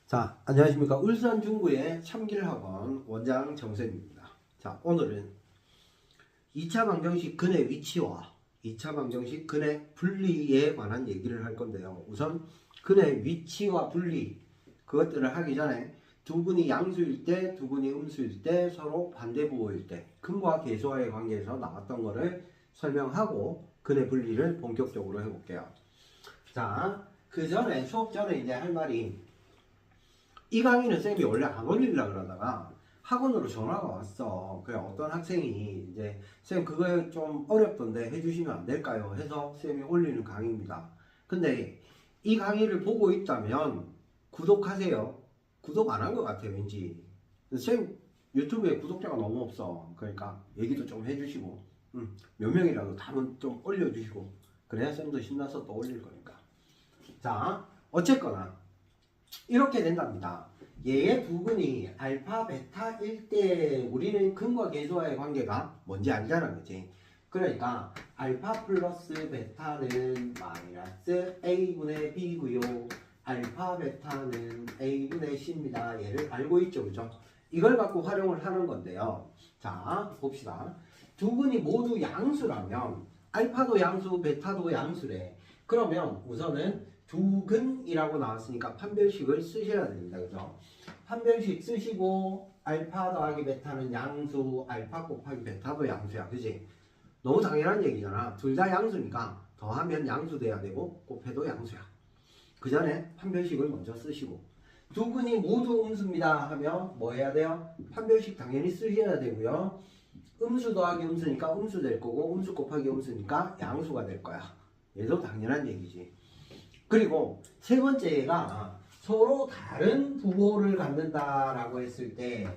자, 안녕하십니까. 울산중구의 참길학원 원장 정쌤입니다. 자, 오늘은 2차 방정식 근의 위치와 2차 방정식 근의 분리에 관한 얘기를 할 건데요. 우선 근의 위치와 분리, 그것들을 하기 전에 두 근이 양수일 때, 두 근이 음수일 때, 서로 반대 부호일 때 근과 계수와의 관계에서 나왔던 거를 설명하고 근의 분리를 본격적으로 해볼게요. 자, 그 전에 수업 전에 이제 할 말이, 이 강의는 쌤이 원래 안 올리려고 그러다가 학원으로 전화가 왔어. 그래, 어떤 학생이 이제 쌤 그거 좀 어렵던데 해주시면 안 될까요? 해서 쌤이 올리는 강의입니다. 근데 이 강의를 보고 있다면 구독하세요. 구독 안 한 것 같아요, 왠지. 쌤 유튜브에 구독자가 너무 없어. 그러니까 얘기도 좀 해주시고, 몇 명이라도 답은 좀 올려주시고, 그래야 쌤도 신나서 또 올릴 거니까. 자, 어쨌거나 이렇게 된답니다. 얘의 두 근이 알파, 베타일 때 우리는 근과 계수와의 관계가 뭔지 알잖아, 그치? 그러니까 알파 플러스 베타는 마이너스 A분의 B고요. 알파, 베타는 A분의 C입니다. 얘를 알고 있죠, 그죠? 이걸 갖고 활용을 하는 건데요. 자, 봅시다. 두 근이 모두 양수라면 알파도 양수, 베타도 양수래. 그러면 우선은 두 근이라고 나왔으니까 판별식을 쓰셔야 됩니다. 그죠? 판별식 쓰시고 알파 더하기 베타는 양수, 알파 곱하기 베타도 양수야. 그지? 너무 당연한 얘기잖아. 둘 다 양수니까 더하면 양수 돼야 되고 곱해도 양수야. 그 전에 판별식을 먼저 쓰시고, 두 근이 모두 음수입니다 하면 뭐 해야 돼요? 판별식 당연히 쓰셔야 되고요. 음수 더하기 음수니까 음수 될 거고, 음수 곱하기 음수니까 양수가 될 거야. 얘도 당연한 얘기지. 그리고 세 번째가 서로 다른 부호를 갖는다라고 했을 때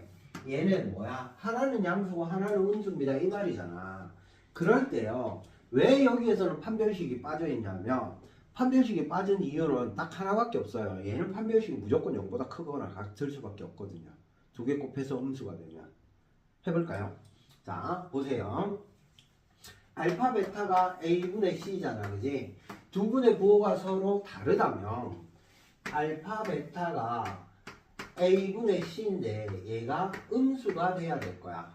얘는 뭐야? 하나는 양수고 하나는 음수입니다. 이 말이잖아. 그럴 때요. 왜 여기에서는 판별식이 빠져 있냐면, 판별식이 빠진 이유는 딱 하나밖에 없어요. 얘는 판별식이 무조건 0보다 크거나 같을 수밖에 없거든요. 두 개 곱해서 음수가 되면. 해볼까요? 자, 보세요. 알파, 베타가 A분의 C잖아. 그지? 두 분의 부호가 서로 다르다면 알파, 베타가 A분의 C인데 얘가 음수가 돼야 될 거야.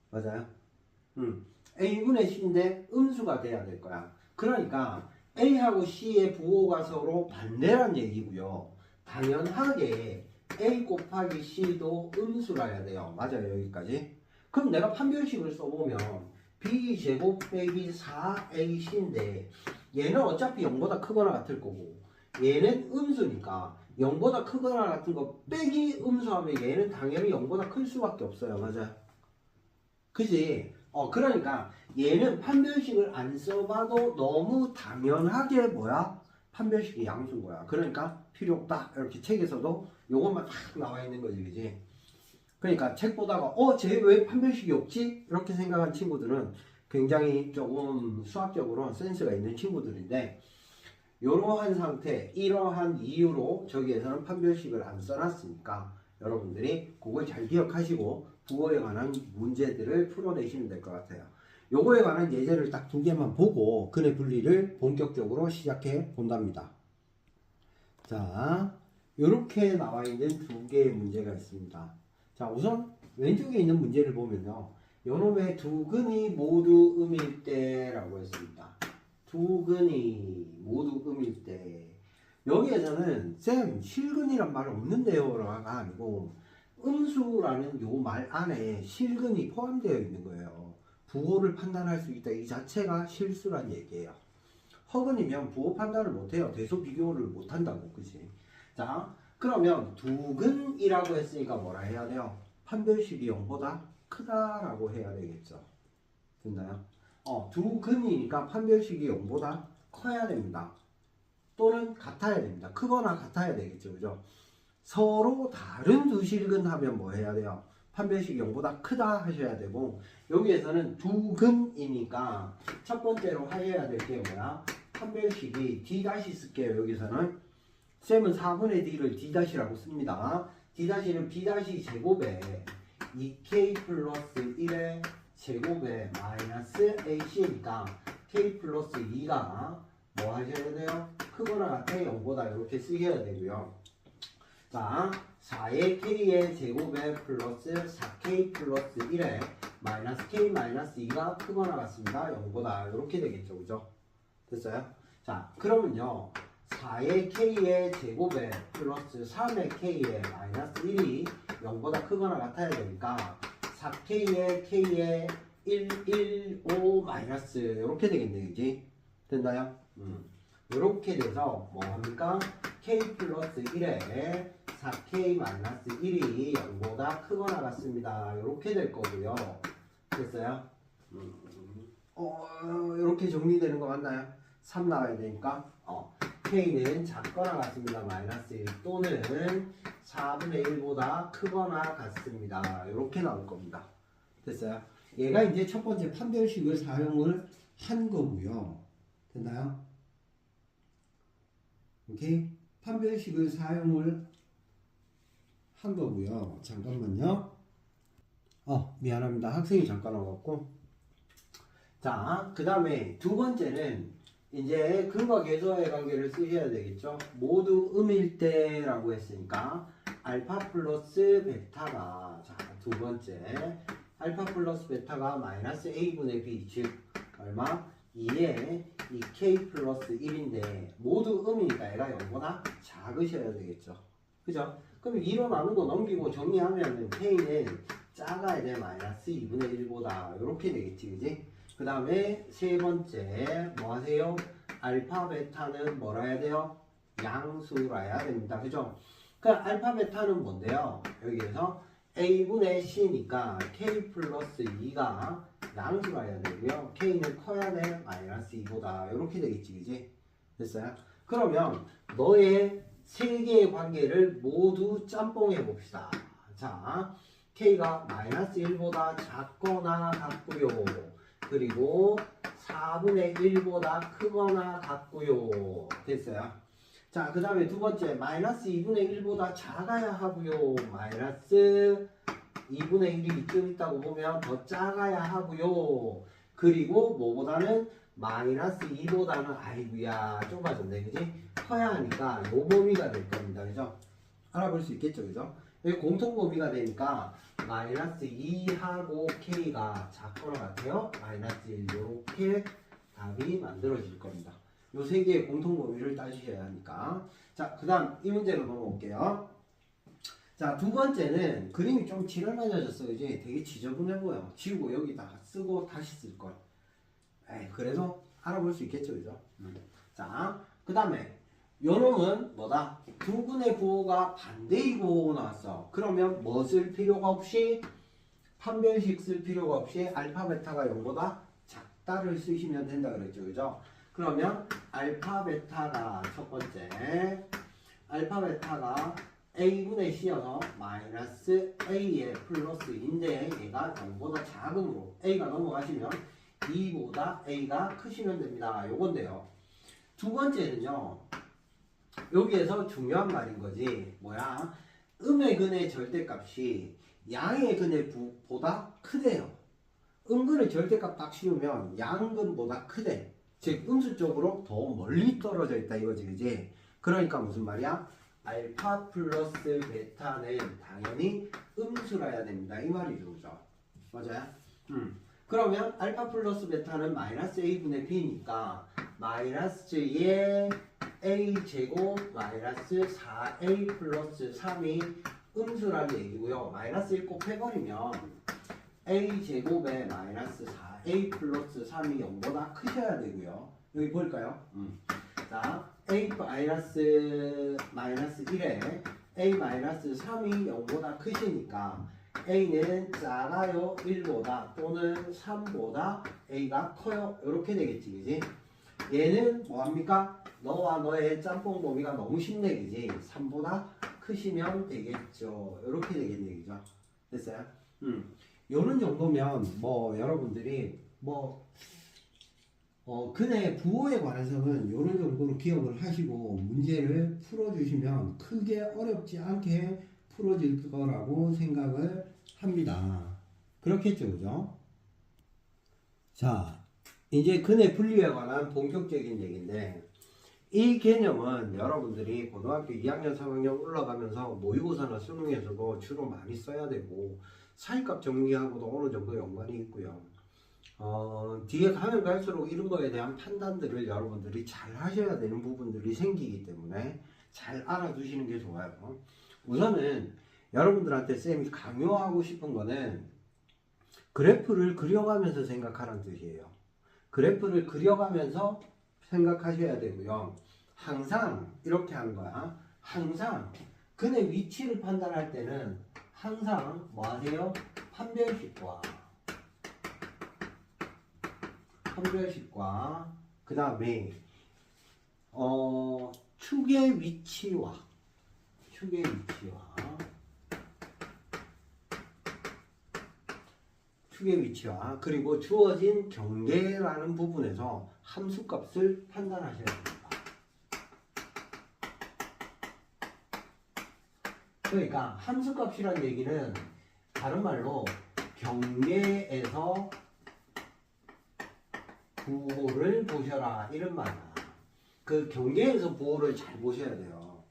맞아요? A분의 C인데 음수가 돼야 될 거야. 그러니까 A하고 C의 부호가 서로 반대란 얘기고요. 당연하게 A 곱하기 C도 음수라야 돼요. 맞아요, 여기까지? 그럼 내가 판별식을 써보면 B제곱 빼기 4AC인데 얘는 어차피 0보다 크거나 같을 거고, 얘는 음수니까 0보다 크거나 같은 거 빼기 음수하면 얘는 당연히 0보다 클 수밖에 없어요. 맞아요? 그지? 그러니까 얘는 판별식을 안 써봐도 너무 당연하게 뭐야? 판별식이 양수인 거야. 그러니까 필요 없다. 이렇게 책에서도 요것만 딱 나와 있는 거지, 그지? 그러니까 책 보다가 쟤 왜 판별식이 없지? 이렇게 생각한 친구들은 굉장히 조금 수학적으로 센스가 있는 친구들인데, 이러한 상태, 이러한 이유로 저기에서는 판별식을 안 써놨으니까 여러분들이 그걸 잘 기억하시고 국어에 관한 문제들을 풀어내시면 될 것 같아요. 요거에 관한 예제를 딱 두 개만 보고 근의 분리를 본격적으로 시작해 본답니다. 자, 요렇게 나와 있는 두 개의 문제가 있습니다. 자, 우선 왼쪽에 있는 문제를 보면요, 요놈의 두 근이 모두 음일 때라고 했습니다. 두 근이 모두 음일 때, 여기에서는 쌤 실근이란 말 없는데요 라가 아니고 음수라는 요 말 안에 실근이 포함되어 있는 거예요. 부호를 판단할 수 있다, 이 자체가 실수란 얘기예요. 허근이면 부호 판단을 못해요. 대소 비교를 못한다고. 그치? 자, 그러면 두 근이라고 했으니까 뭐라 해야 돼요? 판별식이 0보다 크다라고 해야 되겠죠. 됐나요? 두 근이니까 판별식이 0보다 커야 됩니다. 또는 같아야 됩니다. 크거나 같아야 되겠죠. 그죠? 서로 다른 두 실근 하면 뭐 해야 돼요? 판별식이 0보다 크다 하셔야 되고, 여기에서는 두 근이니까 첫 번째로 하셔야 될 게 뭐야? 판별식이 D 다시 쓸게요. 여기서는 쌤은 4분의 D를 D 다시라고 씁니다. D 다시는 B 다시 제곱에 2K 플러스 1의 제곱에 마이너스 AC니까 K 플러스 2가 뭐 하셔야 돼요? 크거나 같아 0보다 이렇게 쓰셔야 되고요. 자, 4의 k의 제곱에 플러스 4k 플러스 1에 마이너스 k 마이너스 2가 크거나 같습니다. 0보다 이렇게 되겠죠. 그죠? 됐어요? 자, 그러면요. 4의 k의 제곱에 플러스 3의 k의 마이너스 1이 0보다 크거나 같아야 되니까 4k의 k의 1, 1, 5 마이너스 이렇게 되겠네. 그지? 됐나요? 이렇게 돼서 뭐합니까? k 플러스 1에 4k 마이너스 1이 0보다 크거나 같습니다. 이렇게 될 거고요. 됐어요? 이렇게 정리되는 거 맞나요? 3 나와야 되니까 k는 작거나 같습니다. 마이너스 1 또는 4분의 1보다 크거나 같습니다. 이렇게 나올 겁니다. 됐어요? 얘가 이제 첫 번째 판별식을 사용을 한 거고요. 됐나요? 오케이? 판별식을 사용을 한 거고요. 잠깐만요. 미안합니다. 학생이 잠깐 와갖고. 자, 그 다음에 두 번째는 이제 근과 계수와의 관계를 쓰셔야 되겠죠. 모두 음일 때라고 했으니까 알파 플러스 베타가, 자, 두 번째 알파 플러스 베타가 마이너스 a분의 b, 즉 얼마? 2에 2k 플러스 1인데 모두 음이니까 얘가 0보다 작으셔야 되겠죠. 그죠? 그럼 2로 나눈 거 넘기고 정리하면 k는 작아야 돼. 마이너스 2분의 1보다 이렇게 되겠지. 그지? 그 다음에 세 번째 뭐 하세요? 알파 베타는 뭐라 해야 돼요? 양수라 해야 됩니다. 그죠? 그 알파 베타는 뭔데요? 여기에서 a분의 c니까 k 플러스 2가 양수가 해야 되고요. k는 커야 돼. 마이너스 2보다 이렇게 되겠지. 그지? 됐어요? 그러면 너의 세 개의 관계를 모두 짬뽕해 봅시다. 자, k가 마이너스 1보다 작거나 같고요. 그리고 4분의 1보다 크거나 같고요. 됐어요? 자, 그 다음에 두 번째 마이너스 2분의 1보다 작아야 하고요. 마이너스 2분의 1이 이쯤 있다고 보면 더 작아야 하고요. 그리고 뭐보다는 마이너스 2보다는 아이고야 좁아졌네. 그지? 커야 하니까 요 범위가 될 겁니다. 그죠? 알아볼 수 있겠죠. 그죠? 여기 공통 범위가 되니까 마이너스 2하고 k가 작거나 같아요. 마이너스 1 이렇게 답이 만들어질 겁니다. 요 세 개의 공통 범위를 따지셔야 하니까. 자, 그 다음 이 문제로 넘어올게요. 자, 두 번째는 그림이 좀 지랄맞아졌어요. 이제 되게 지저분해 보여. 지우고 여기다가 쓰고 다시 쓸걸. 그래도 알아볼 수 있겠죠. 그죠? 자, 그 다음에 요 놈은 뭐다? 두 분의 부호가 반대이고 나왔어. 그러면 뭐 쓸 필요가 없이 판별식 쓸 필요가 없이 알파 베타가 0보다 작다를 쓰시면 된다 그랬죠. 그죠? 그러면 알파 베타가 첫 번째 알파 베타가 a분의 c여서 마이너스 a의 플러스인데 얘가 0보다 작음으로 a가 넘어가시면 2보다 a가 크시면 됩니다. 요건데요. 두 번째는요. 여기에서 중요한 말인 거지. 뭐야? 음의 근의 절대값이 양의 근의보다 크대요. 음근의 절대값 딱 씌우면 양근보다 크대. 즉 음수적으로 더 멀리 떨어져 있다 이거지. 그지? 그러니까 무슨 말이야? 알파 플러스 베타는 당연히 음수라야 됩니다. 이 말이죠. 그죠? 맞아요? 그러면 알파 플러스 베타는 마이너스 a분의 b니까 마이너스의 a 제곱 마이너스 4a 플러스 3이 음수라는 얘기고요. 마이너스 1 곱해버리면 a 제곱에 마이너스 4a 플러스 3이 0보다 크셔야 되고요. 여기 볼까요? 자, a 마이너스 1에 a 마이너스 3이 0보다 크시니까 a는 작아요 1보다 또는 3보다 a가 커요. 이렇게 되겠지. 그지? 얘는 뭐합니까? 너와 너의 짬뽕 범위가 너무 쉽네. 그지? 3보다 크시면 되겠죠. 이렇게 되겠네. 그죠? 됐어요? 요런 정도면 뭐 여러분들이 근의 부호에 관해서는 요런 정도로 기억을 하시고 문제를 풀어주시면 크게 어렵지 않게 풀어질 거라고 생각을 합니다. 그렇겠죠. 그죠? 자, 이제 근의 분리에 관한 본격적인 얘기인데 이 개념은 여러분들이 고등학교 2학년, 3학년 올라가면서 모의고사나 수능에서도 주로 많이 써야 되고 사이값 정리하고도 어느 정도 연관이 있고요. 뒤에 가면 갈수록 이런 거에 대한 판단들을 여러분들이 잘 하셔야 되는 부분들이 생기기 때문에 잘 알아두시는 게 좋아요. 우선은 여러분들한테 쌤이 강요하고 싶은 거는 그래프를 그려가면서 생각하라는 뜻이에요. 그래프를 그려가면서 생각하셔야 되고요. 항상 이렇게 하는 거야. 항상 근의 위치를 판단할 때는 항상 뭐 하세요? 판별식과 그 다음에 축의 위치와 그리고 주어진 경계라는 부분에서 함수값을 판단하셔야 됩니다. 그러니까 함수값이란 얘기는 다른 말로 경계에서 부호를 보셔라 이런 말이야. 그 경계에서 부호를 잘 보셔야 돼요.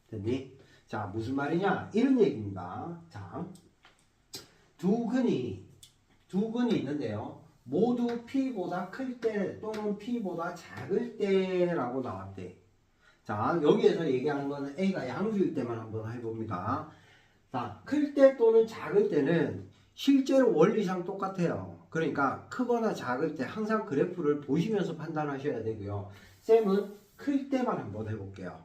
됐니? 자, 무슨 말이냐? 이런 얘기입니다. 자, 두 근이 있는데요. 모두 P보다 클 때 또는 P보다 작을 때라고 나왔대. 자, 여기에서 얘기하는 거는 A가 양수일 때만 한번 해봅니다. 자, 클 때 또는 작을 때는 실제로 원리상 똑같아요. 그러니까 크거나 작을 때 항상 그래프를 보시면서 판단하셔야 되고요. 쌤은 클 때만 한번 해볼게요.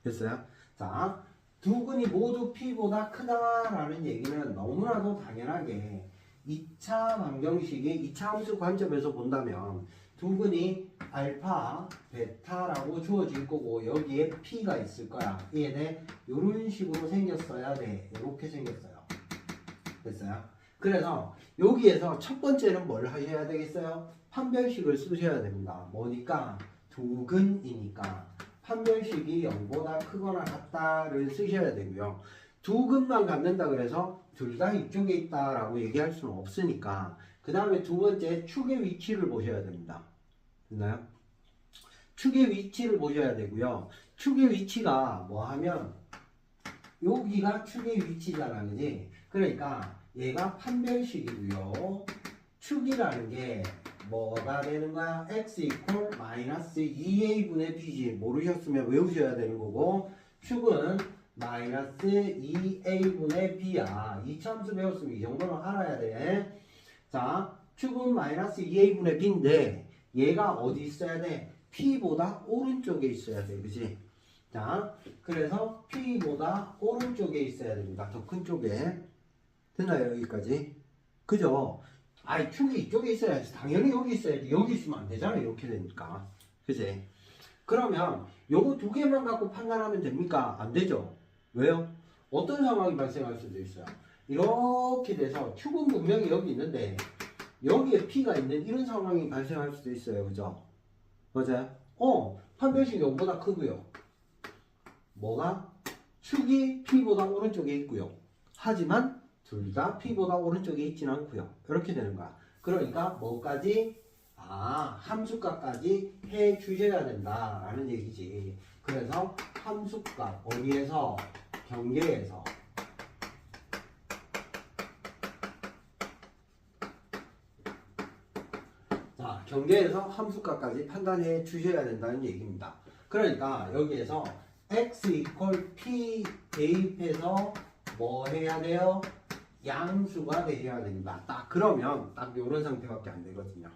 됐어요? 자, 두 근이 모두 P보다 크다라는 얘기는 너무나도 당연하게 2차 방정식의 2차 함수 관점에서 본다면 두 근이 알파, 베타라고 주어질 거고 여기에 P가 있을 거야. 얘네 이런 식으로 생겼어야 돼. 이렇게 생겼어요. 됐어요? 그래서 여기에서 첫 번째는 뭘 하셔야 되겠어요? 판별식을 쓰셔야 됩니다. 뭐니까? 두 근이니까 판별식이 0보다 크거나 같다를 쓰셔야 되고요. 두 근만 갖는다 그래서 둘 다 이쪽에 있다라고 얘기할 수는 없으니까 그 다음에 두 번째 축의 위치를 보셔야 됩니다. 됐나요? 축의 위치를 보셔야 되고요. 축의 위치가 뭐 하면 여기가 축의 위치잖아, 그지? 그러니까 얘가 판별식이고요. 축이라는 게 뭐가 되는 거야? x 이퀄 마이너스 2a분의 b지. 모르셨으면 외우셔야 되는 거고 축은 마이너스 2a분의 b야. 이차함수 배웠으면 이 정도는 알아야 돼. 자, 축은 마이너스 2a분의 b인데 얘가 어디 있어야 돼? p보다 오른쪽에 있어야 돼. 그치? 자, 그래서 P보다 오른쪽에 있어야 됩니다. 더 큰 쪽에. 됐나요? 여기까지? 그죠? 아이, 축이 이쪽에 있어야지. 당연히 여기 있어야지. 여기 있으면 안 되잖아. 이렇게 되니까. 그치? 그러면 요거 두 개만 갖고 판단하면 됩니까? 안 되죠? 왜요? 어떤 상황이 발생할 수도 있어요. 이렇게 돼서 축은 분명히 여기 있는데 여기에 P가 있는 이런 상황이 발생할 수도 있어요. 그죠? 맞아요? 판별식이 0보다 크고요. 뭐가? 축이 P보다 오른쪽에 있고요. 하지만 둘 다 P보다 오른쪽에 있지는 않고요. 이렇게 되는 거야. 그러니까 뭐까지? 함수값까지 해 주셔야 된다라는 얘기지. 그래서 함수값 어디에서? 경계에서. 자, 경계에서 함수값까지 판단해 주셔야 된다는 얘기입니다. 그러니까 여기에서 x 이퀄 p 대입해서 뭐 해야 돼요? 양수가 되셔야 됩니다. 딱 그러면 딱 이런 상태밖에 안 되거든요.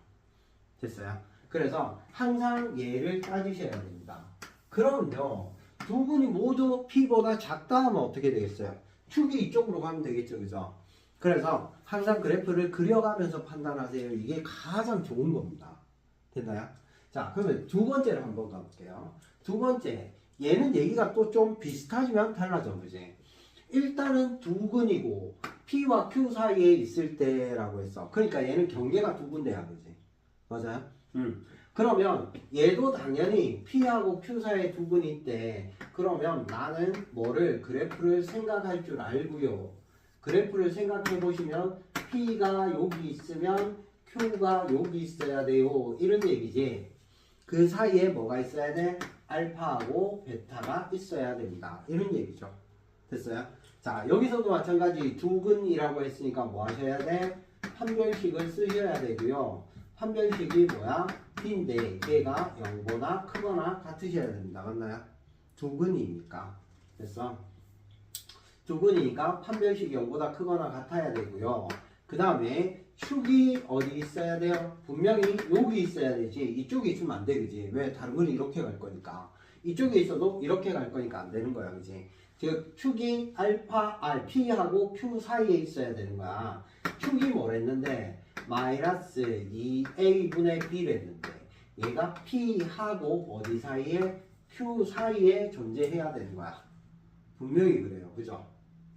됐어요? 그래서 항상 얘를 따지셔야 됩니다. 그러면요, 두 분이 모두 p보다 작다 하면 어떻게 되겠어요? 축이 이쪽으로 가면 되겠죠, 그죠? 그래서 항상 그래프를 그려가면서 판단하세요. 이게 가장 좋은 겁니다. 됐나요? 자, 그러면 두 번째를 한번 가볼게요. 두 번째, 얘는 얘기가 또 좀 비슷하지만 달라져, 그지? 일단은 두 근이고 P와 Q 사이에 있을 때라고 했어. 그러니까 얘는 경계가 두 군데야, 그지? 맞아요? 그러면 얘도 당연히 P하고 Q 사이에 두 근이 있대. 그러면 나는 뭐를 그래프를 생각할 줄 알고요. 그래프를 생각해 보시면 P가 여기 있으면 Q가 여기 있어야 돼요. 이런 얘기지. 그 사이에 뭐가 있어야 돼? 알파하고 베타가 있어야 됩니다. 이런 얘기죠. 됐어요? 자, 여기서도 마찬가지 두근이라고 했으니까 뭐 하셔야 돼? 판별식을 쓰셔야 되고요. 판별식이 뭐야? P인데 얘가 0보다 크거나 같으셔야 됩니다. 맞나요? 두근이니까. 됐어? 두근이니까 판별식이 0보다 크거나 같아야 되고요. 그 다음에 축이 어디 있어야 돼요? 분명히 여기 있어야 되지. 이쪽에 있으면 안 돼, 그지? 왜? 다른 건 이렇게 갈 거니까. 이쪽에 있어도 이렇게 갈 거니까 안 되는 거야, 그지? 즉, 축이 P하고 Q 사이에 있어야 되는 거야. 축이 뭐랬는데? 마이너스 2A분의 B를 했는데, 얘가 P하고 어디 사이에? Q 사이에 존재해야 되는 거야. 분명히 그래요. 그죠?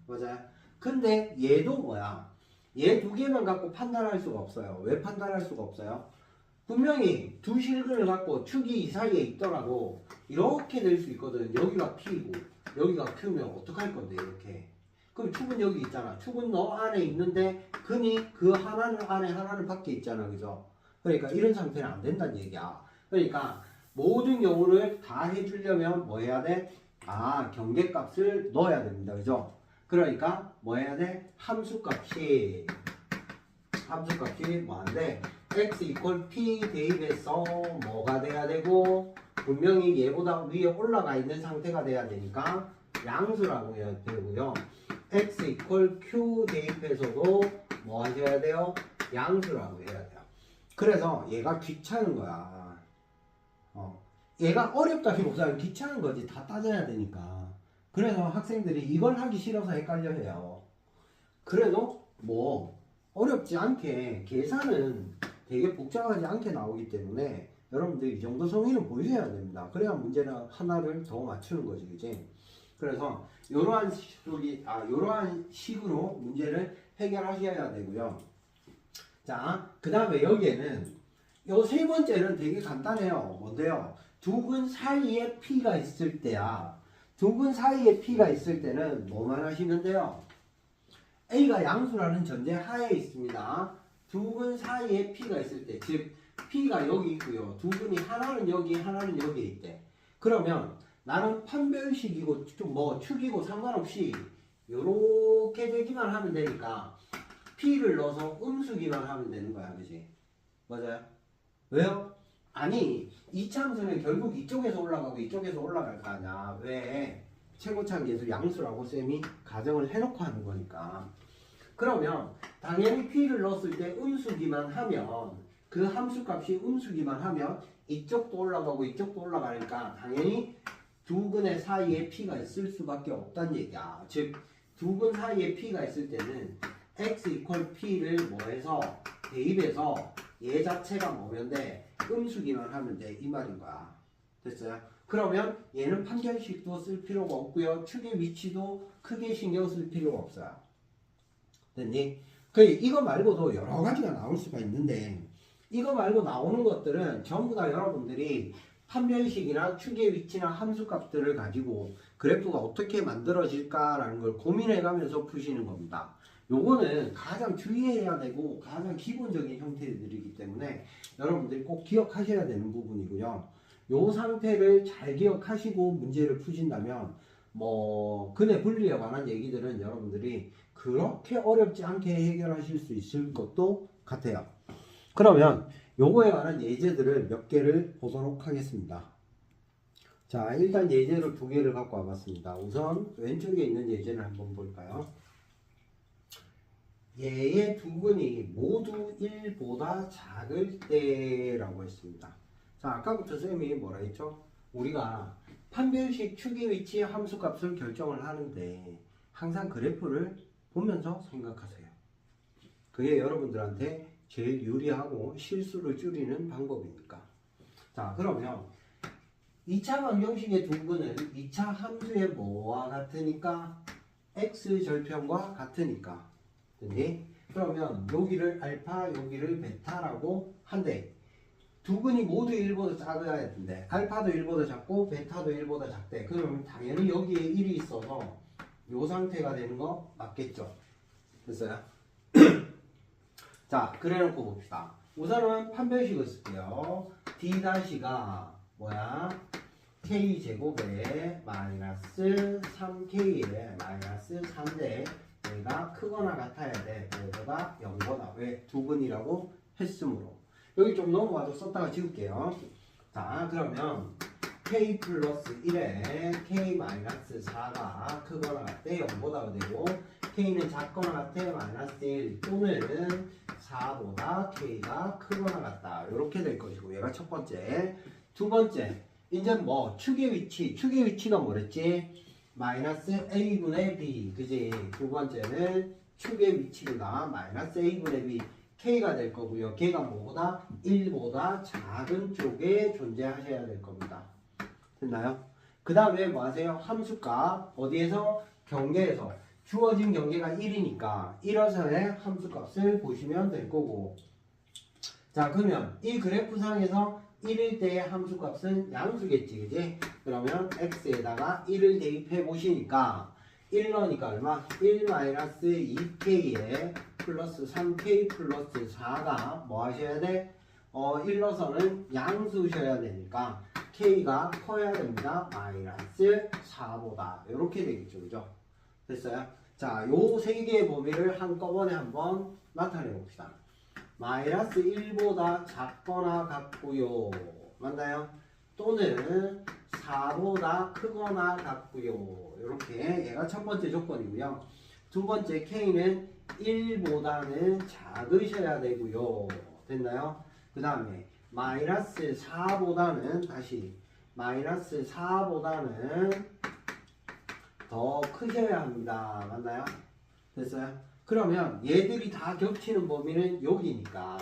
맞아요? 근데 얘도 뭐야? 얘 두 개만 갖고 판단할 수가 없어요. 왜 판단할 수가 없어요? 분명히 두 실근을 갖고 축이 이 사이에 있더라도 이렇게 될 수 있거든. 여기가 P고 여기가 Q면 어떡할 건데 이렇게. 그럼 축은 여기 있잖아. 축은 너 안에 있는데 근이 그 하나는 안에 하나는 밖에 있잖아. 그죠? 그러니까 이런 상태는 안 된다는 얘기야. 그러니까 모든 경우를 다 해주려면 뭐 해야 돼? 경계값을 넣어야 됩니다. 그죠? 그러니까 뭐 해야 돼? 함수값이 뭐한데 x 이퀄 p 대입해서 뭐가 돼야 되고 분명히 얘보다 위에 올라가 있는 상태가 돼야 되니까 양수라고 해야 되고요. x 이퀄 q 대입해서도 뭐 하셔야 돼요? 양수라고 해야 돼요. 그래서 얘가 귀찮은 거야. 얘가 어렵다기보다는 귀찮은 거지. 다 따져야 되니까. 그래서 학생들이 이걸 하기 싫어서 헷갈려 해요. 그래도 뭐 어렵지 않게 계산은 되게 복잡하지 않게 나오기 때문에 여러분들 이 정도 성의는 보여줘야 됩니다. 그래야 문제는 하나를 더 맞추는 거지, 그지? 그래서 이러한 식으로 문제를 해결하셔야 되고요. 자, 그 다음에 여기에는 요 세 번째는 되게 간단해요. 뭔데요? 두근 사이에 P가 있을 때야. 두근 사이에 P가 있을 때는 뭐만 하시면 돼요? A가 양수라는 전제 하에 있습니다. 두근 사이에 P가 있을 때, 즉 P가 여기 있고요. 두근이 하나는 여기, 하나는 여기에 있대. 그러면 나는 판별식이고 뭐 축이고 상관없이 요렇게 되기만 하면 되니까 P를 넣어서 음수기만 하면 되는 거야, 그지? 맞아요? 왜요? 아니, 이차함수는 결국 이쪽에서 올라가고 이쪽에서 올라갈 거 아니야. 왜? 최고차함계수 양수라고 쌤이 가정을 해놓고 하는 거니까. 그러면 당연히 P를 넣었을 때 음수기만 하면 그 함수값이 음수기만 하면 이쪽도 올라가고 이쪽도 올라가니까 당연히 두 근의 사이에 P가 있을 수밖에 없다는 얘기야. 즉, 두 근 사이에 P가 있을 때는 x 이퀄 P를 뭐해서 대입해서 얘 자체가 뭐면 돼? 음수기만 하면 돼. 이 말인 거야. 됐어요? 그러면 얘는 판결식도 쓸 필요가 없고요. 축의 위치도 크게 신경 쓸 필요가 없어요. 됐니? 이거 말고도 여러 가지가 나올 수가 있는데 이거 말고 나오는 것들은 전부 다 여러분들이 판별식이나 축의 위치나 함수값들을 가지고 그래프가 어떻게 만들어질까라는 걸 고민해가면서 푸시는 겁니다. 요거는 가장 주의해야 되고 가장 기본적인 형태들이기 때문에 여러분들이 꼭 기억하셔야 되는 부분이고요. 요 상태를 잘 기억하시고 문제를 푸신다면 뭐 근해 분리에 관한 얘기들은 여러분들이 그렇게 어렵지 않게 해결하실 수 있을 것도 같아요. 그러면 요거에 관한 예제들을 몇 개를 보도록 하겠습니다. 자, 일단 예제를 두 개를 갖고 와봤습니다. 우선 왼쪽에 있는 예제를 한번 볼까요? 얘의 두 근이 모두 1보다 작을 때라고 했습니다. 자, 아까부터 쌤이 뭐라 했죠? 우리가 판별식 축의 위치 함수값을 결정을 하는데 항상 그래프를 보면서 생각하세요. 그게 여러분들한테 제일 유리하고 실수를 줄이는 방법이니까. 자, 그러면 2차 방정식의 두 근은 2차 함수의 뭐와 같으니까? x 절편과 같으니까. 됐니? 그러면 여기를 알파, 여기를 베타라고 한대. 두 근이 모두 1보다 작아야 되는데 알파도 1보다 작고 베타도 1보다 작대. 그러면 당연히 여기에 1이 있어서 이 상태가 되는 거 맞겠죠? 됐어요? 자, 그래놓고 봅시다. 우선은 판별식을 쓸게요. D' 뭐야? k제곱에 마이너스 3k에 마이너스 3대 얘가 크거나 같아야 돼. 얘보다 0보다. 왜? 두근이라고 했으므로. 여기 좀 넘어가도 썼다가 지울게요. 자, 그러면 k 플러스 1에 k 마이너스 4가 크거나 같대 0보다 되고 k는 작거나 같아 마이너스 1 또는 4보다 k가 크거나 같다. 이렇게 될 것이고 얘가 첫 번째. 두 번째 이제 뭐 축의 위치가 뭐랬지? 마이너스 a분의 b 그지? 두 번째는 축의 위치가 마이너스 a분의 b k가 될 거고요. k가 뭐보다? 1보다 작은 쪽에 존재하셔야 될 겁니다. 됐나요? 그 다음에 뭐 하세요? 함수값 어디에서? 경계에서 주어진 경계가 1이니까 1어서의 함수값을 보시면 될 거고 자 그러면 이 그래프상에서 1일 때의 함수값은 양수겠지 그지? 그러면 x에다가 1을 대입해 보시니까 1 넣으니까 얼마? 1-2k에 플러스 3k 플러스 4가 뭐 하셔야 돼? 1 넣어서는 양수셔야 되니까 k가 커야 됩니다. 마이너스 4보다 이렇게 되겠죠. 그죠? 됐어요? 자, 요 세 개의 범위를 한꺼번에 한번 나타내 봅시다. 마이너스 1보다 작거나 같고요. 맞나요? 또는 4보다 크거나 같고요. 이렇게 얘가 첫 번째 조건이고요. 두 번째 k는 1보다는 작으셔야 되고요. 됐나요? 그 다음에 마이너스 4보다는 다시 마이너스 4보다는 더 크셔야 합니다. 맞나요? 됐어요? 그러면 얘들이 다 겹치는 범위는 여기니까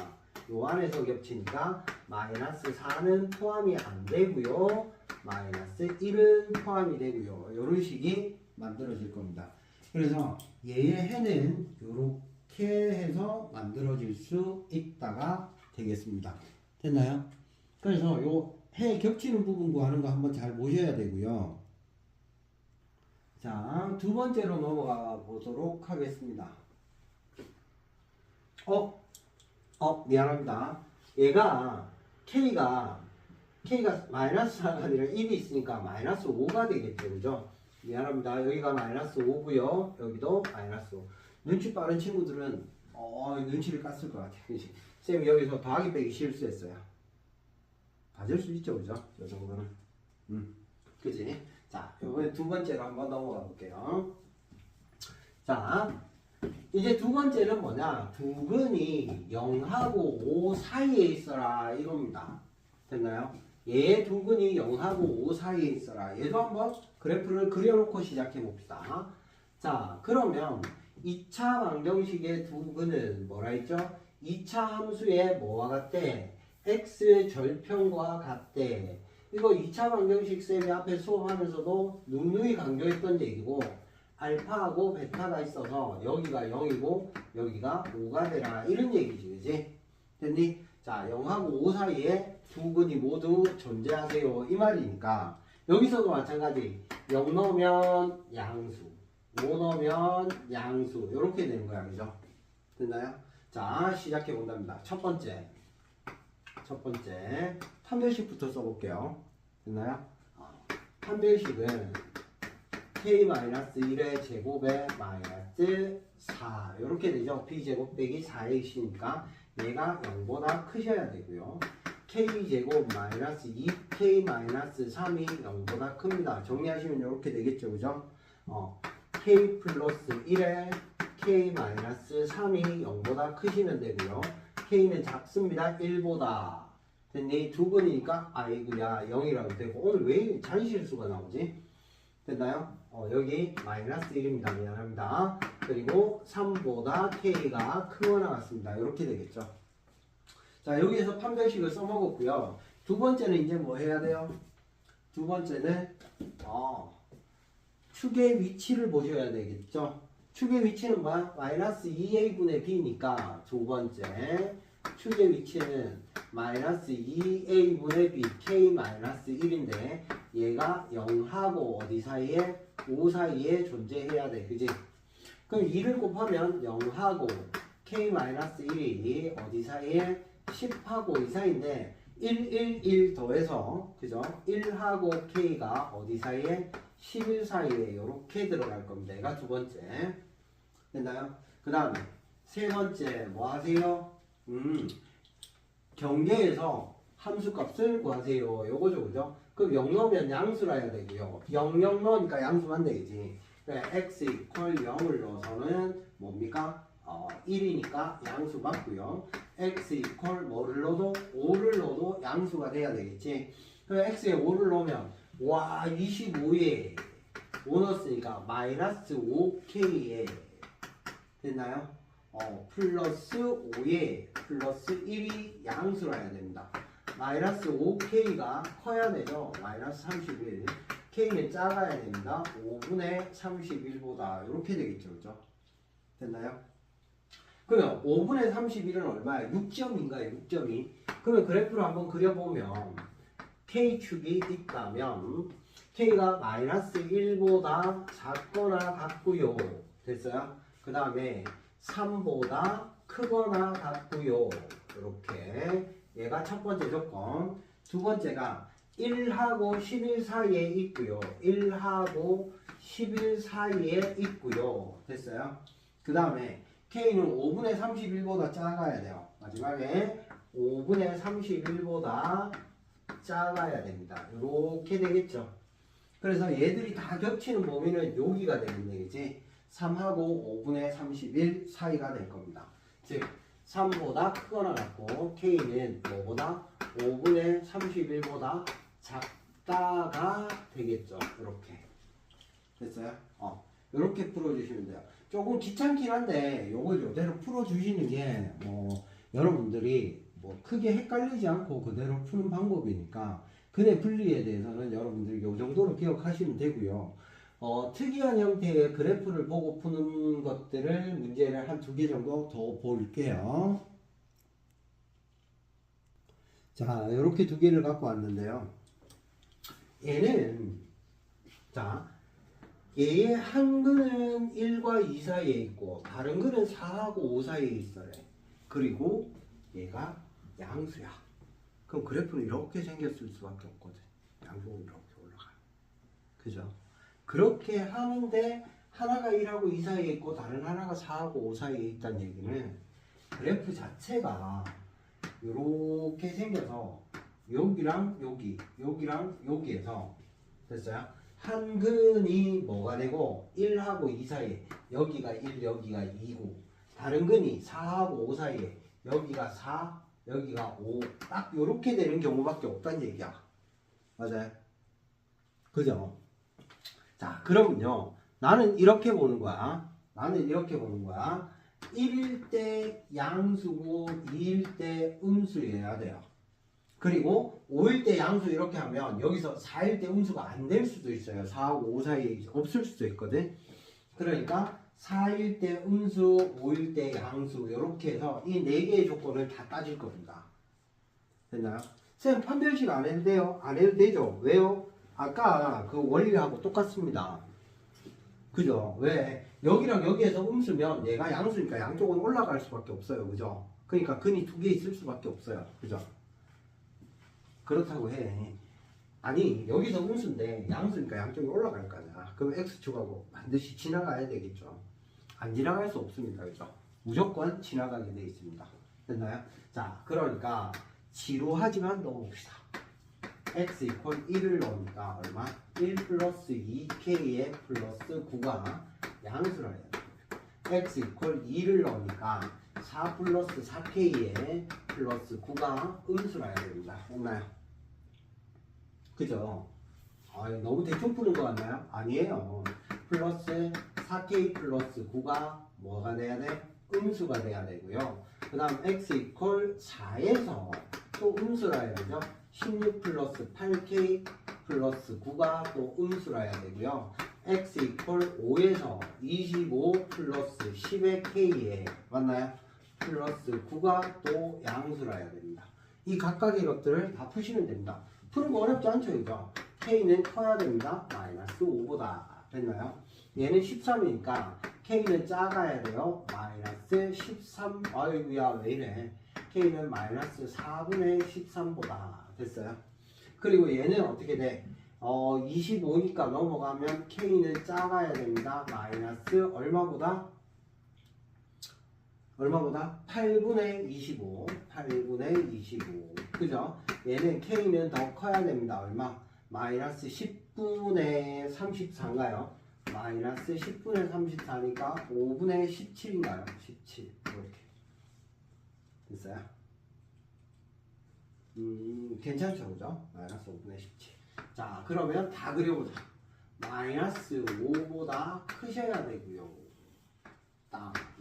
요 안에서 겹치니까 마이너스 4는 포함이 안 되고요. 마이너스 1은 포함이 되고요. 이런 식이 만들어질 겁니다. 그래서 얘의 해는 이렇게 해서 만들어질 수 있다가 되겠습니다. 됐나요? 그래서 요 해 겹치는 부분 구하는 거 한번 잘 보셔야 되고요. 자, 두 번째로 넘어가 보도록 하겠습니다. 미안합니다. 얘가 K가 마이너스 4가 아니라 1이 있으니까 마이너스 5가 되겠죠. 그죠? 미안합니다. 여기가 마이너스 5고요. 여기도 마이너스 5. 눈치 빠른 친구들은 눈치를 깠을 것 같아요. 그치? 쌤이 여기서 더하기 빼기 실수했어요. 맞을 수 있죠. 그죠? 이 정도는. 그치? 자, 이번에 두 번째로 한번 넘어가 볼게요. 자, 이제 두 번째는 뭐냐? 두근이 0하고 5 사이에 있어라 이겁니다. 됐나요? 얘 두근이 0하고 5 사이에 있어라. 얘도 한번 그래프를 그려놓고 시작해 봅시다. 자, 그러면 2차 방정식의 두근은 뭐라 했죠? 2차 함수의 뭐와 같대? x 절편과 같대. 이거 2차 방정식 쌤이 앞에 수업하면서도 누누이 강조했던 얘기고 알파하고 베타가 있어서 여기가 0이고 여기가 5가 되라 이런 얘기지. 그지? 됐니? 자, 0하고 5 사이에 두 근이 모두 존재하세요 이 말이니까 여기서도 마찬가지 0 넣으면 양수 5 넣으면 양수 이렇게 되는 거야. 그죠? 됐나요? 자, 시작해 본답니다. 첫 번째 판별식부터 써볼게요. 됐나요? 판별식은 k-1의 제곱에 마이너스 4 이렇게 되죠. b제곱 빼기 4의 x니까 얘가 0보다 크셔야 되고요. k제곱 마이너스 2k-3이 0보다 큽니다. 정리하시면 이렇게 되겠죠. 그죠? k 플러스 1에 k-3이 0보다 크시면 되고요. k는 작습니다. 1보다. 됐니? 두 근이니까 아이고야 0이라고 되고 오늘 왜 잔실수가 나오지? 됐나요? 여기 마이너스 1입니다. 미안합니다. 그리고 3보다 k가 크거나 같습니다. 이렇게 되겠죠. 자, 여기에서 판별식을 써먹었고요. 두 번째는 이제 뭐 해야 돼요? 두 번째는 축의 위치를 보셔야 되겠죠. 축의 위치는 뭐야? 마이너스 2a분의 b니까 두 번째 축의 위치는 마이너스 2a분의 b k-1인데 얘가 0하고 어디 사이에? 5 사이에 존재해야 돼. 그지? 그럼 2를 곱하면 0하고 k-1이 어디 사이에? 10하고 이 사이인데 1 더해서 그죠? 1하고 K가 어디 사이에? 11 사이에 이렇게 들어갈 겁니다. 얘가 두 번째. 됐나요? 그 다음에 세 번째 뭐 하세요? 경계에서 함수 값을 구하세요. 요거죠, 그죠? 그럼 0 넣으면 양수라 해야 되고요. 0 넣으니까 양수만 되지. x equal 0을 넣어서는 뭡니까? 1이니까 양수 맞고요. x equal 뭐를 넣어도 5를 넣어도 양수가 돼야 되겠지. 그럼 x에 5를 넣으면 와 25에 5 넣었으니까 마이너스 5k에 됐나요? 플러스 5에 플러스 1이 양수라 해야 됩니다. 마이너스 5k가 커야 되죠. 마이너스 31. k는 작아야 됩니다. 5분의 31보다 이렇게 되겠죠. 그죠? 됐나요? 그러면 5분의 31은 얼마야? 6점인가요? 6점이. 그러면 그래프를 한번 그려보면 k축이 있다면 k가 마이너스 1보다 작거나 같고요. 됐어요? 그 다음에 3보다 크거나 같고요. 이렇게 얘가 첫 번째 조건. 두 번째가 1하고 11 사이에 있고요. 1하고 11 사이에 있고요. 됐어요? 그 다음에 K는 5분의 31보다 작아야 돼요. 마지막에 5분의 31보다 작아야 됩니다. 이렇게 되겠죠. 그래서 얘들이 다 겹치는 범위는 여기가 되겠네. 그치? 3하고 5분의 31 사이가 될 겁니다. 즉 3보다 크거나 같고 K는 뭐보다 5분의 31보다 작다가 되겠죠. 이렇게 됐어요? 이렇게 풀어주시면 돼요. 조금 귀찮긴 한데 요걸 이대로 풀어주시는 게 여러분들이 크게 헷갈리지 않고 그대로 푸는 방법이니까 근의 분리에 대해서는 여러분들이 요 정도로 기억하시면 되고요. 특이한 형태의 그래프를 보고 푸는 것들을 문제를 한 2개 정도 더 볼게요. 자, 이렇게 2개를 갖고 왔는데요. 얘는 자 얘의 한 근은 1과 2 사이에 있고 다른 근은 4하고 5 사이에 있어요. 그리고 얘가 양수야. 그럼 그래프는 이렇게 생겼을 수밖에 없거든. 양수는 이렇게 올라가요. 그죠? 그렇게 하는데 하나가 1하고 2 사이에 있고 다른 하나가 4하고 5 사이에 있다는 얘기는 그래프 자체가 이렇게 생겨서 여기랑 여기, 여기랑 여기에서 됐어요? 한 근이 뭐가 되고 1하고 2 사이에 여기가 1, 여기가 2고 다른 근이 4하고 5 사이에 여기가 4, 여기가 5 딱 이렇게 되는 경우밖에 없다는 얘기야. 맞아요? 그죠? 자, 그러면요. 나는 이렇게 보는 거야. 1일 때 양수고 2일 때 음수여야 돼요. 그리고 5일 때 양수 이렇게 하면 여기서 4일 때 음수가 안 될 수도 있어요. 4하고 5 사이에 없을 수도 있거든. 그러니까 4일 때 음수, 5일 때 양수 이렇게 해서 이 4개의 조건을 다 따질 겁니다. 됐나요? 쌤 판별식 안 해도 돼요? 안 해도 되죠? 왜요? 아까 그 원리하고 똑같습니다. 그죠? 왜? 여기랑 여기에서 음수면 얘가 양수니까 양쪽은 올라갈 수밖에 없어요. 그죠? 그러니까 근이 2개 있을 수밖에 없어요. 그죠? 그렇다고 해. 아니 여기서 음수인데 양수니까 양쪽이 올라갈 거냐. 그럼 x축하고 반드시 지나가야 되겠죠. 안 지나갈 수 없습니다. 그죠? 무조건 지나가게 되어 있습니다. 됐나요? 자, 그러니까 지루하지만 넣어봅시다. x equal 1을 넣으니까 얼마? 1 플러스 2k에 플러스 9가 양수라 해야 돼요. x equal 2를 넣으니까 4 플러스 4k에 플러스 9가 음수라 해야 됩니다. 됐나요? 그죠? 너무 대충 푸는 것 같나요? 아니에요. 플러스 4k 플러스 9가 뭐가 돼야 돼? 음수가 돼야 되고요. 그 다음 x equal 4에서 또 음수라 해야 되죠. 16 플러스 8k 플러스 9가 또 음수라 해야 되고요. x equal 5에서 25 플러스 10의 k에 맞나요? 플러스 9가 또 양수라 해야 됩니다. 이 각각의 것들을 다 푸시면 됩니다. 푸는 거 어렵지 않죠, 이거? k는 커야 됩니다. 마이너스 5보다. 됐나요? 얘는 13이니까 k는 작아야 돼요. 마이너스 13. 아이고야, 왜 이래? K는 마이너스 4분의 13보다 됐어요. 그리고 얘는 어떻게 돼? 25니까 넘어가면 K는 작아야 됩니다. 마이너스 얼마보다? 8분의 25. 8분의 25. 그죠? 얘는 K는 더 커야 됩니다. 얼마? 마이너스 10분의 34인가요? 마이너스 10분의 34니까 5분의 17인가요? 17. 이렇게. 됐어요? 괜찮죠? 그죠? 마이너스 5분의 17. 자, 그러면 다 그려보자. 마이너스 5보다 크셔야 되고요.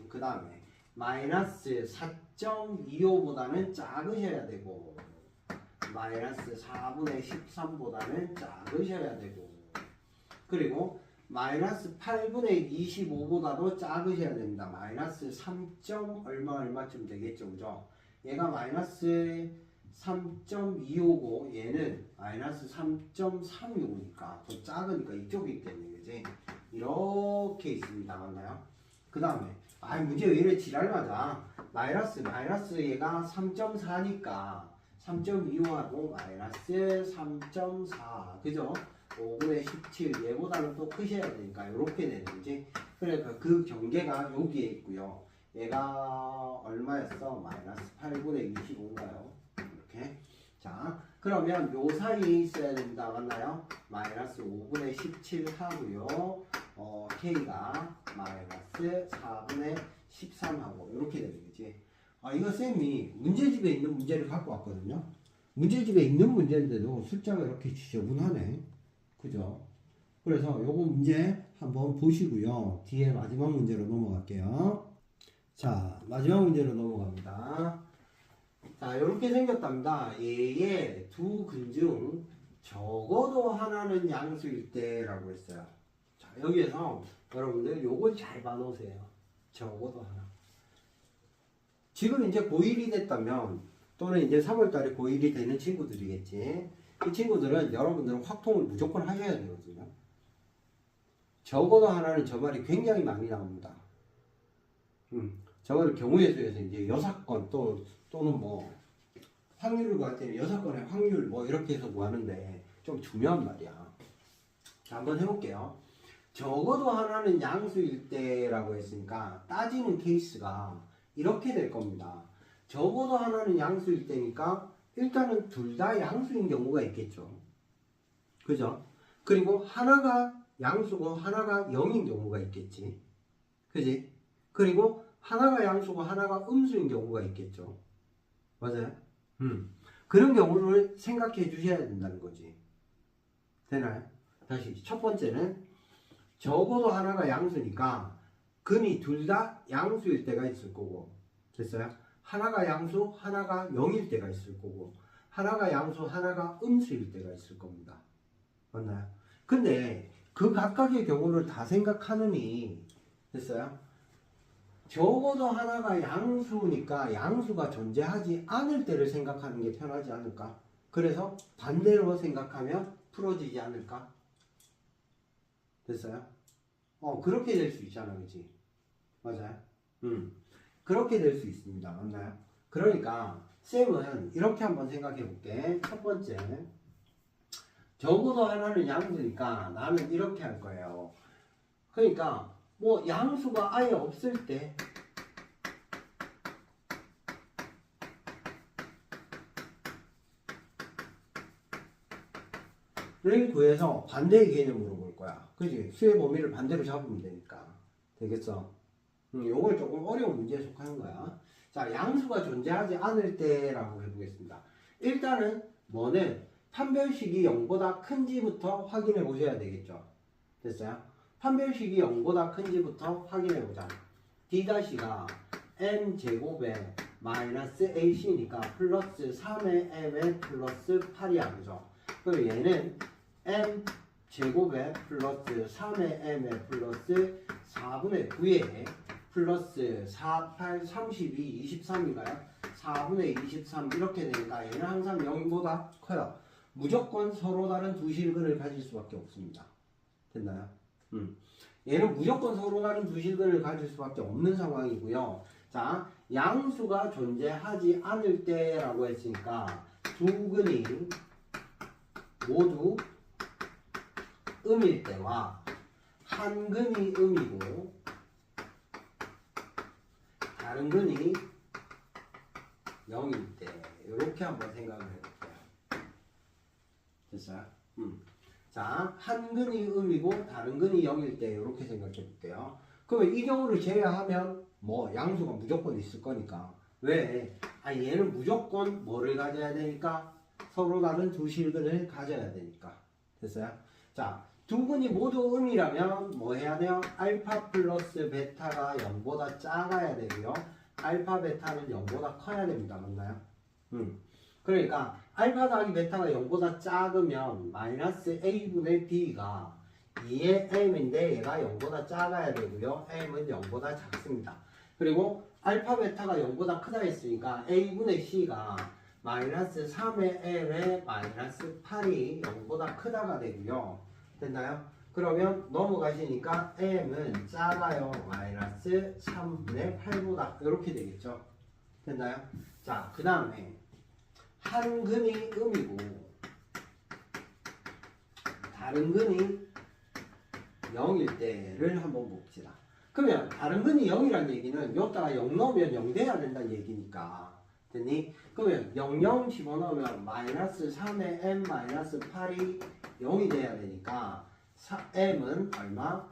그 다음에 마이너스 4.25보다는 작으셔야 되고, 마이너스 4분의 13보다는 작으셔야 되고, 그리고 마이너스 8분의 25보다도 작으셔야 됩니다. 마이너스 3. 얼마쯤 되겠죠, 그죠? 얘가 마이너스 3.25고 얘는 마이너스 3.325니까 더 작으니까 이쪽이기 때문에, 그지? 이렇게 있습니다. 맞나요? 그 다음에 문제 왜 이래 지랄맞아. 마이너스 얘가 3.4니까 3.25하고 마이너스 3.4 그죠? 5분의 17 얘보다는 또 크셔야 되니까 이렇게 되는 거지. 그러니까 그 경계가 여기에 있고요. 얘가 얼마였어? 마이너스 8분의 25인가요? 이렇게. 자, 그러면 요 사이에 있어야 됩니다. 맞나요? 마이너스 5분의 17 하고요. K가 마이너스 4분의 13하고 이렇게 되는 거지. 이거 쌤이 문제집에 있는 문제를 갖고 왔거든요. 문제집에 있는 문제인데도 숫자가 이렇게 지저분하네. 그죠? 그래서 요거 문제 한번 보시고요. 뒤에 마지막 문제로 넘어갈게요. 자, 마지막 문제로 넘어갑니다. 자, 이렇게 생겼답니다. 얘의 두 근 중 적어도 하나는 양수일 때라고 했어요. 자, 여기에서 여러분들 요걸 잘 봐놓으세요. 적어도 하나. 지금 이제 고1이 됐다면, 또는 이제 3월달에 고1이 되는 친구들이겠지. 이 친구들은 여러분들은 확통을 무조건 하셔야 되거든요. 적어도 하나는 저 말이 굉장히 많이 나옵니다. 저 말을 경우의 수에서 이제 여사건 또는 뭐 확률을 구할 때는 여사건의 확률 뭐 이렇게 해서 구하는데 좀 중요한 말이야. 자, 한번 해볼게요. 적어도 하나는 양수일 때라고 했으니까 따지는 케이스가 이렇게 될 겁니다. 적어도 하나는 양수일 때니까 일단은 둘 다 양수인 경우가 있겠죠. 그죠? 그리고 하나가 양수고 하나가 0인 경우가 있겠지. 그지? 그리고 하나가 양수고 하나가 음수인 경우가 있겠죠. 맞아요? 그런 경우를 생각해 주셔야 된다는 거지. 되나요? 다시 첫 번째는 적어도 하나가 양수니까 근이 둘 다 양수일 때가 있을 거고, 됐어요? 하나가 양수, 하나가 0일 때가 있을 거고, 하나가 양수, 하나가 음수일 때가 있을 겁니다. 맞나요? 근데 그 각각의 경우를 다 생각하느니, 됐어요? 적어도 하나가 양수니까 양수가 존재하지 않을 때를 생각하는 게 편하지 않을까? 그래서 반대로 생각하면 풀어지지 않을까? 됐어요? 그렇게 될 수 있잖아, 그치? 맞아요? 그렇게 될 수 있습니다. 맞나요? 그러니까 쌤은 이렇게 한번 생각해 볼게. 첫 번째, 적어도 하나는 양수니까 나는 이렇게 할 거예요. 그러니까 뭐 양수가 아예 없을 때 를 구해서 반대의 개념으로 볼 거야. 그지? 수의 범위를 반대로 잡으면 되니까. 되겠어? 요걸 조금 어려운 문제에 속하는 거야. 자, 양수가 존재하지 않을 때라고 해보겠습니다. 일단은 뭐는 판별식이 0보다 큰지부터 확인해 보셔야 되겠죠. 됐어요? 판별식이 0보다 큰지부터 확인해 보자. D'가 m제곱에 마이너스 ac니까 플러스 3의 m에 플러스 8이야. 그죠? 그리고 얘는 m제곱에 플러스 3의 m에 플러스 4분의 9에 플러스 4, 8, 32, 23인가요? 4분의 23 이렇게 되니까 얘는 항상 0보다 커요. 무조건 서로 다른 두 실근을 가질 수밖에 없습니다. 됐나요? 얘는 무조건 서로 다른 두 실근을 가질 수밖에 없는 상황이고요. 자, 양수가 존재하지 않을 때라고 했으니까 두 근이 모두 음일 때와 한 근이 음이고 다른 근이 0일 때 이렇게 한번 생각을 해볼게요. 됐어요? 자, 한 근이 음이고 다른 근이 0일 때 이렇게 생각해 볼게요. 그러면 이 경우를 제외하면 뭐 양수가 무조건 있을 거니까 왜? 얘는 무조건 뭐를 가져야 되니까? 서로 다른 두 실근을 가져야 되니까. 됐어요? 자, 두 근이 모두 음이라면 뭐 해야 돼요? 알파 플러스 베타가 0보다 작아야 되고요. 알파 베타는 0보다 커야 됩니다. 맞나요? 그러니까 알파 더하기 베타가 0보다 작으면 마이너스 a분의 b가 2의 m인데 얘가 0보다 작아야 되고요. m은 0보다 작습니다. 그리고 알파 베타가 0보다 크다 했으니까 a분의 c가 마이너스 3의 m에 마이너스 8이 0보다 크다가 되고요. 됐나요? 그러면 넘어가시니까 m은 작아요. 마이너스 3분의 8보다 이렇게 되겠죠. 됐나요? 자, 그 다음에 한 근이 음이고 다른 근이 0일 때를 한번 봅시다. 그러면 다른 근이 0이라는 얘기는 여기다가 0 넣으면 0 돼야 된다는 얘기니까. 됐니? 그러면 0 집어넣으면 마이너스 3의 m 마이너스 8이 0이 돼야 되니까 m은 얼마?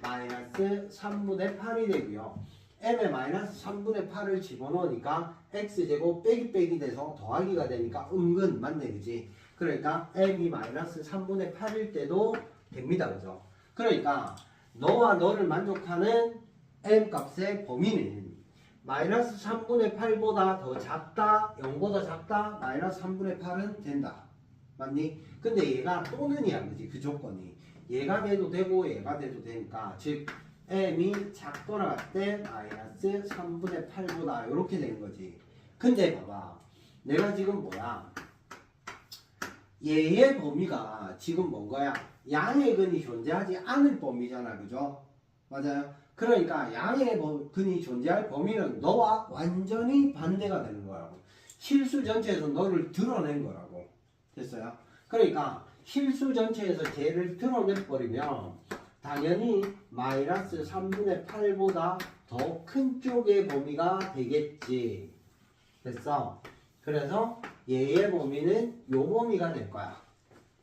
마이너스 3분의 8이 되고요. m에 마이너스 3분의 8을 집어넣으니까 x제곱 빼기 돼서 더하기가 되니까 은근 맞네, 그지? 그러니까 m이 마이너스 3분의 8일 때도 됩니다, 그죠? 그러니까 너와 너를 만족하는 m 값의 범위는 마이너스 3분의 8보다 더 작다, 0보다 작다, 마이너스 3분의 8은 된다. 맞니? 근데 얘가 또는이야, 그지? 그 조건이. 얘가 돼도 되고 얘가 돼도 되니까 즉 m이 작거나 같대 마이너스 3분의 8보다 이렇게 된 거지. 근데 봐봐, 내가 지금 뭐야, 얘의 범위가 지금 뭔 거야? 양의 근이 존재하지 않을 범위잖아, 그죠? 맞아요? 그러니까 양의 근이 존재할 범위는 너와 완전히 반대가 되는 거라고. 실수 전체에서 너를 드러낸 거라고. 됐어요? 그러니까 실수 전체에서 쟤를 드러내버리면 당연히 마이너스 3분의 8보다 더 큰 쪽의 범위가 되겠지. 됐어? 그래서 얘의 범위는 요 범위가 될 거야.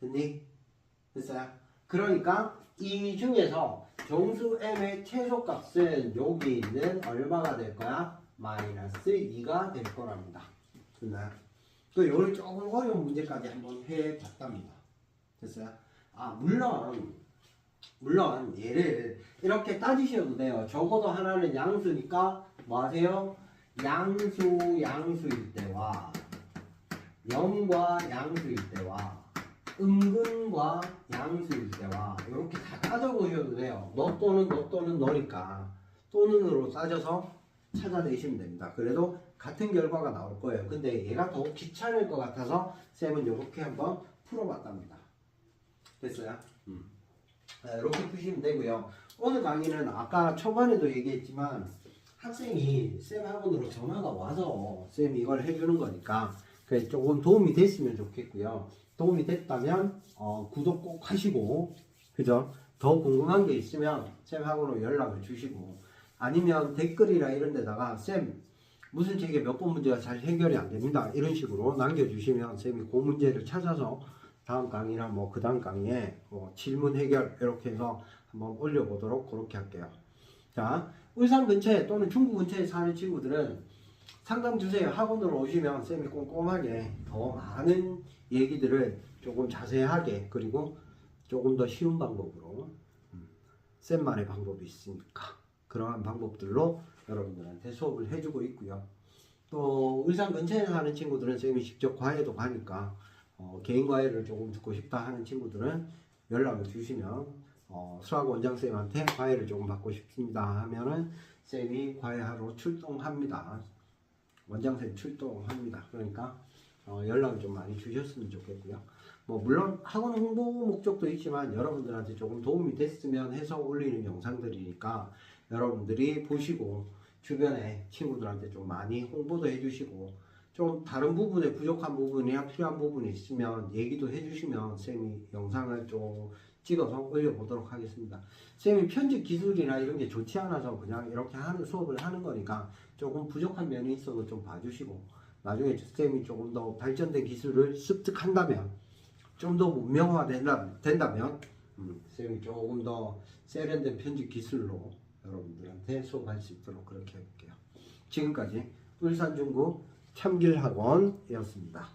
됐니? 됐어요? 그러니까 이 중에서 정수 m의 최소값은 여기 있는 얼마가 될 거야? 마이너스 2가 될 거랍니다. 됐나요? 또 요를 조금 어려운 문제까지 한번 해봤답니다. 됐어요? 물론 얘를 이렇게 따지셔도 돼요. 적어도 하나는 양수니까 뭐 하세요? 양수일 때와 0과 양수일 때와 음근과 양수일 때와 이렇게 다 따져보셔도 돼요. 너 또는 너니까 또는으로 따져서 찾아내시면 됩니다. 그래도 같은 결과가 나올 거예요. 근데 얘가 더 귀찮을 것 같아서 쌤은 이렇게 한번 풀어봤답니다. 됐어요? 이렇게 푸시면 되고요. 오늘 강의는 아까 초반에도 얘기했지만 학생이 쌤 학원으로 전화가 와서 쌤이 이걸 해주는 거니까 그래 조금 도움이 됐으면 좋겠고요. 도움이 됐다면 구독 꼭 하시고, 그죠? 더 궁금한 게 있으면 쌤 학원으로 연락을 주시고, 아니면 댓글이나 이런 데다가 쌤 무슨 책에 몇 번 문제가 잘 해결이 안 됩니다, 이런 식으로 남겨주시면 쌤이 그 문제를 찾아서 다음 강의나 뭐 그 다음 강의에 질문 해결 이렇게 해서 한번 올려보도록 그렇게 할게요. 자, 울산 근처에 또는 중구 근처에 사는 친구들은 상담 주세요. 학원으로 오시면 쌤이 꼼꼼하게 더 많은 얘기들을 조금 자세하게, 그리고 조금 더 쉬운 방법으로, 쌤만의 방법이 있으니까 그러한 방법들로 여러분들한테 수업을 해주고 있고요. 또 울산 근처에 사는 친구들은 쌤이 직접 과외도 가니까 개인 과외를 조금 듣고 싶다 하는 친구들은 연락을 주시면 수학 원장쌤한테 과외를 조금 받고 싶습니다 하면은 쌤이 과외하러 출동합니다. 원장쌤 출동합니다. 그러니까 연락을 좀 많이 주셨으면 좋겠고요. 뭐 물론 학원 홍보 목적도 있지만 여러분들한테 조금 도움이 됐으면 해서 올리는 영상들이니까 여러분들이 보시고 주변에 친구들한테 좀 많이 홍보도 해주시고 좀 다른 부분에 부족한 부분이나 필요한 부분이 있으면 얘기도 해주시면 쌤이 영상을 좀 찍어서 올려보도록 하겠습니다. 쌤이 편집 기술이나 이런 게 좋지 않아서 그냥 이렇게 하는 수업을 하는 거니까 조금 부족한 면이 있어도 좀 봐주시고 나중에 쌤이 조금 더 발전된 기술을 습득한다면 좀 더 문명화 된다면 쌤이 조금 더 세련된 편집 기술로 여러분들한테 수업할 수 있도록 그렇게 해볼게요. 지금까지 울산중구 참길학원이었습니다.